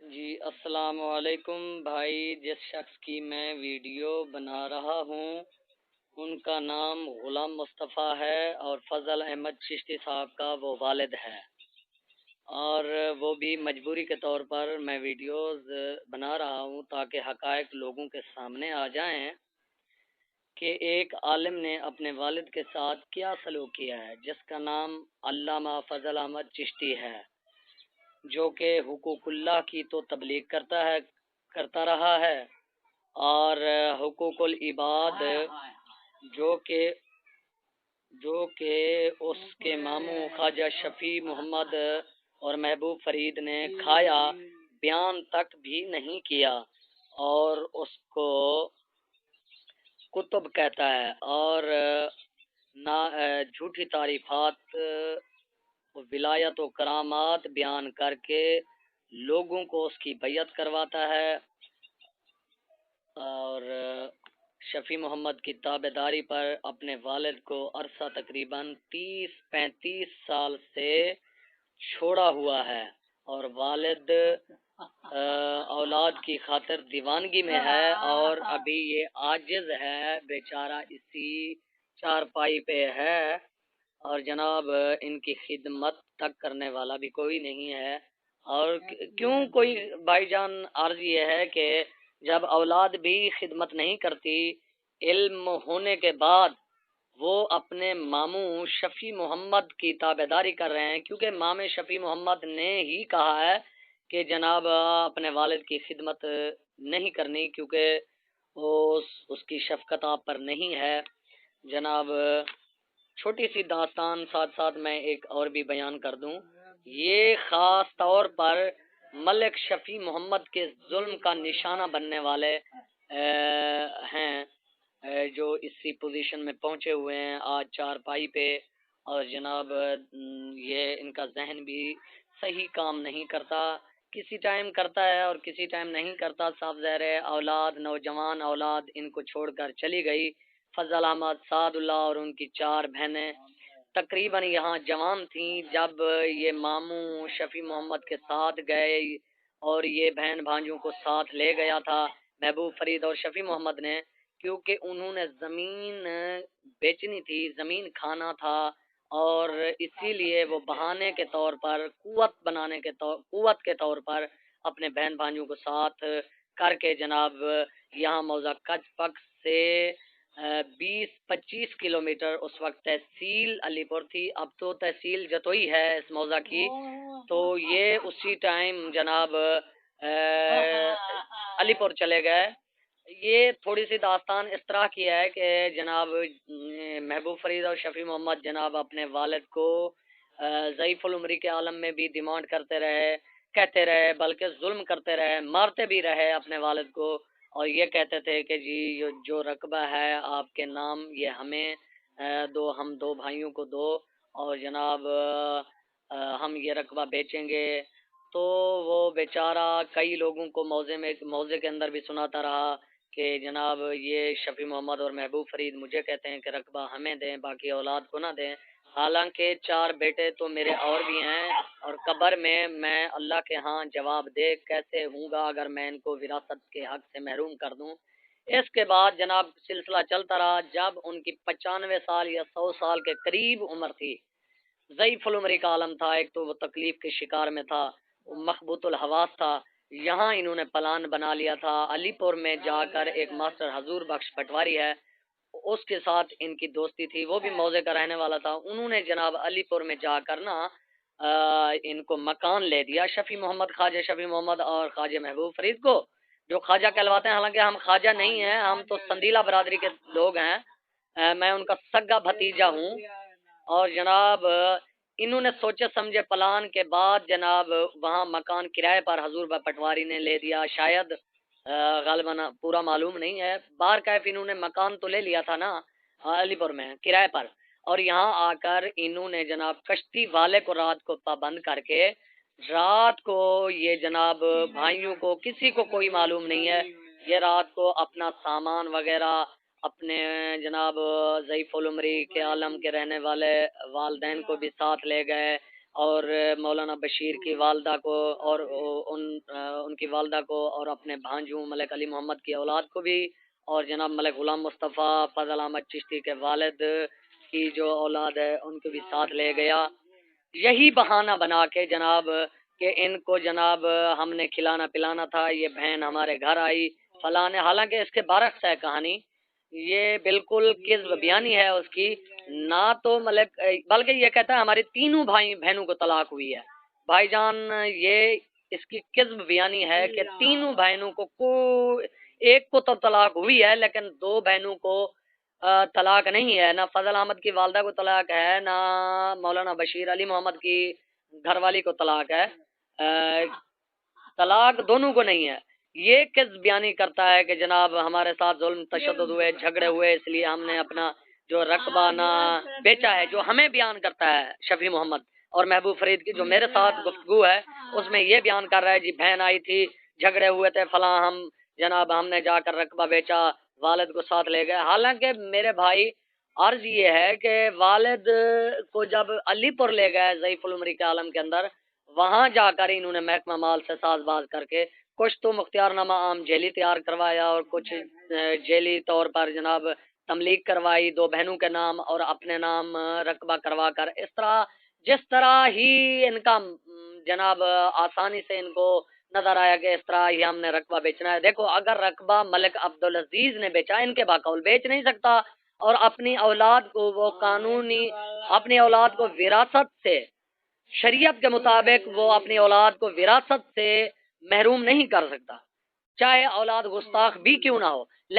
جی السلام علیکم بھائی، جس شخص کی میں ویڈیو بنا رہا ہوں ان کا نام غلام مصطفیٰ ہے اور فضل احمد چشتی صاحب کا وہ والد ہے، اور وہ بھی مجبوری کے طور پر میں ویڈیوز بنا رہا ہوں تاکہ حقائق لوگوں کے سامنے آ جائیں کہ ایک عالم نے اپنے والد کے ساتھ کیا سلوک کیا ہے، جس کا نام علامہ فضل احمد چشتی ہے، جو کہ حقوق اللہ کی تو تبلیغ کرتا رہا ہے، اور حقوق العباد جو کہ اس کے ماموں خواجہ شفیع محمد اور محبوب فرید نے کھایا، بیان تک بھی نہیں کیا، اور اس کو کتب کہتا ہے، اور نہ جھوٹی تعریفات ولایت و کرامات بیان کر کے لوگوں کو اس کی بیعت کرواتا ہے، اور شفیع محمد کی تابع داری پر اپنے والد کو عرصہ تقریباً 30-35 سال سے چھوڑا ہوا ہے، اور والد اولاد کی خاطر دیوانگی میں ہے، اور ابھی یہ عاجز ہے بیچارہ، اسی چارپائی پہ ہے، اور جناب ان کی خدمت تک کرنے والا بھی کوئی نہیں ہے۔ اور کیوں کوئی بھائی جان، عرض یہ ہے کہ جب اولاد بھی خدمت نہیں کرتی، علم ہونے کے بعد وہ اپنے ماموں شفیع محمد کی تابعداری کر رہے ہیں، کیونکہ مامے شفیع محمد نے ہی کہا ہے کہ جناب اپنے والد کی خدمت نہیں کرنی، کیونکہ اس کی شفقت آپ پر نہیں ہے۔ جناب چھوٹی سی داستان ساتھ ساتھ میں ایک اور بھی بیان کر دوں، یہ خاص طور پر ملک شفیع محمد کے ظلم کا نشانہ بننے والے ہیں، جو اسی پوزیشن میں پہنچے ہوئے ہیں آج چارپائی پہ، اور جناب یہ ان کا ذہن بھی صحیح کام نہیں کرتا، کسی ٹائم کرتا ہے اور کسی ٹائم نہیں کرتا، صاف ظاہر ہے۔ اولاد، نوجوان اولاد ان کو چھوڑ کر چلی گئی، فضل احمد، سعد اللہ اور ان کی 4 بہنیں تقریباً یہاں جوان تھیں جب یہ ماموں شفیع محمد کے ساتھ گئے، اور یہ بہن بھانجوں کو ساتھ لے گیا تھا محبوب فرید اور شفیع محمد نے، کیونکہ انہوں نے زمین بیچنی تھی، زمین کھانا تھا، اور اسی لیے وہ بہانے کے طور پر، قوت کے طور پر اپنے بہن بھانجوں کو ساتھ کر کے جناب یہاں موضع کچ پک سے 20-25 کلومیٹر، اس وقت تحصیل علی پور تھی، اب تو تحصیل جتوئی ہے اس موضع کی، تو یہ اسی ٹائم جناب علی پور چلے گئے۔ یہ تھوڑی سی داستان اس طرح کی ہے کہ جناب محبوب فرید اور شفیع محمد جناب اپنے والد کو ضعیف العمری کے عالم میں بھی ڈیمانڈ کرتے رہے، کہتے رہے، بلکہ ظلم کرتے رہے، مارتے بھی رہے اپنے والد کو، اور یہ کہتے تھے کہ جی جو رقبہ ہے آپ کے نام یہ ہمیں دو، ہم 2 بھائیوں کو دو، اور جناب ہم یہ رقبہ بیچیں گے۔ تو وہ بیچارہ کئی لوگوں کو موضع کے اندر بھی سناتا رہا کہ جناب یہ شفیع محمد اور محبوب فرید مجھے کہتے ہیں کہ رقبہ ہمیں دیں، باقی اولاد کو نہ دیں، حالانکہ 4 بیٹے تو میرے اور بھی ہیں، اور قبر میں اللہ کے ہاں جواب دے کیسے ہوں گا اگر میں ان کو وراثت کے حق سے محروم کر دوں۔ اس کے بعد جناب سلسلہ چلتا رہا، جب ان کی 95 سال یا 100 سال کے قریب عمر تھی، ضعیف العمری کا عالم تھا، ایک تو وہ تکلیف کے شکار میں تھا، مخبوط الحواس تھا، یہاں انہوں نے پلان بنا لیا تھا علی پور میں جا کر، ایک ماسٹر حضور بخش پٹواری ہے، اس کے ساتھ ان کی دوستی تھی، وہ بھی موضع کا رہنے والا تھا، انہوں نے جناب علی پور میں جا کر نا ان کو مکان لے دیا، شفیع محمد، خواجہ شفیع محمد اور خواجہ محبوب فرید کو، جو خواجہ کہلواتے ہیں، حالانکہ ہم خواجہ نہیں ہیں، ہم تو سندیلا برادری کے لوگ ہیں، میں ان کا سگا بھتیجا ہوں، اور جناب انہوں نے سوچے سمجھے پلان کے بعد جناب وہاں مکان کرائے پر حضور پٹواری نے لے دیا، شاید غالباً پورا معلوم نہیں ہے، بار کیف انہوں نے مکان تو لے لیا تھا نا علی پور میں کرائے پر، اور یہاں آ کر انہوں نے جناب کشتی والے کو رات کو پابند کر کے، رات کو یہ جناب بھائیوں کو کسی کو کوئی معلوم نہیں ہے، یہ رات کو اپنا سامان وغیرہ اپنے جناب ضعیف العمری کے عالم کے رہنے والے والدین کو بھی ساتھ لے گئے، اور مولانا بشیر کی والدہ کو اور ان کی والدہ کو اور اپنے بھانجوں ملک علی محمد کی اولاد کو بھی، اور جناب ملک غلام مصطفیٰ فضل احمد چشتی کے والد کی جو اولاد ہے ان کو بھی ساتھ لے گیا، یہی بہانہ بنا کے جناب کہ ان کو جناب ہم نے کھلانا پلانا تھا، یہ بہن ہمارے گھر آئی فلاں، حالانکہ اس کے برعکس ہے کہانی، یہ بالکل کذب بیانی ہے اس کی، نہ تو ملک بلکہ یہ کہتا ہے ہماری تینوں بھائی بہنوں کو طلاق ہوئی ہے۔ بھائی جان یہ اس کی کذب بیانی ہے کہ تینوں بہنوں کو ایک کو تو طلاق ہوئی ہے لیکن دو بہنوں کو طلاق نہیں ہے، نہ فضل احمد کی والدہ کو طلاق ہے، نہ مولانا بشیر علی محمد کی گھر والی کو طلاق ہے، طلاق دونوں کو نہیں ہے۔ یہ کس بیانی کرتا ہے کہ جناب ہمارے ساتھ ظلم تشدد ہوئے، جھگڑے ہوئے، اس لیے ہم نے اپنا جو رقبہ نہ بیچا ہے، جو ہمیں بیان کرتا ہے شفیع محمد اور محبوب فرید کی جو میرے ساتھ گفتگو ہے اس میں یہ بیان کر رہا ہے جی بہن آئی تھی، جھگڑے ہوئے تھے فلاں، ہم نے جا کر رقبہ بیچا، والد کو ساتھ لے گئے، حالانکہ میرے بھائی عرض یہ ہے کہ والد کو جب علی پور لے گئے ضعیف العمری کے عالم کے اندر، وہاں جا کر انہوں نے محکمہ مال سے ساز باز کر کے کچھ تو مختار نامہ عام جیلی تیار کروایا اور کچھ جیلی طور پر جناب تملیغ کروائی دو بہنوں کے نام اور اپنے نام رقبہ کروا کر، اس طرح جس طرح ہی ان کا جناب آسانی سے ان کو نظر آیا کہ اس طرح ہی ہم نے رقبہ بیچنا ہے۔ دیکھو اگر رقبہ ملک عبدالعزیز نے بیچا، ان کے باقول بیچ نہیں سکتا، اور اپنی اولاد کو وہ قانونی اپنی اولاد کو وراثت سے شریعت کے مطابق وہ اپنی اولاد کو وراثت سے محروم نہیں کر سکتا، چاہے اولاد گستاخ بھی کیوں نہ ہو، لیکن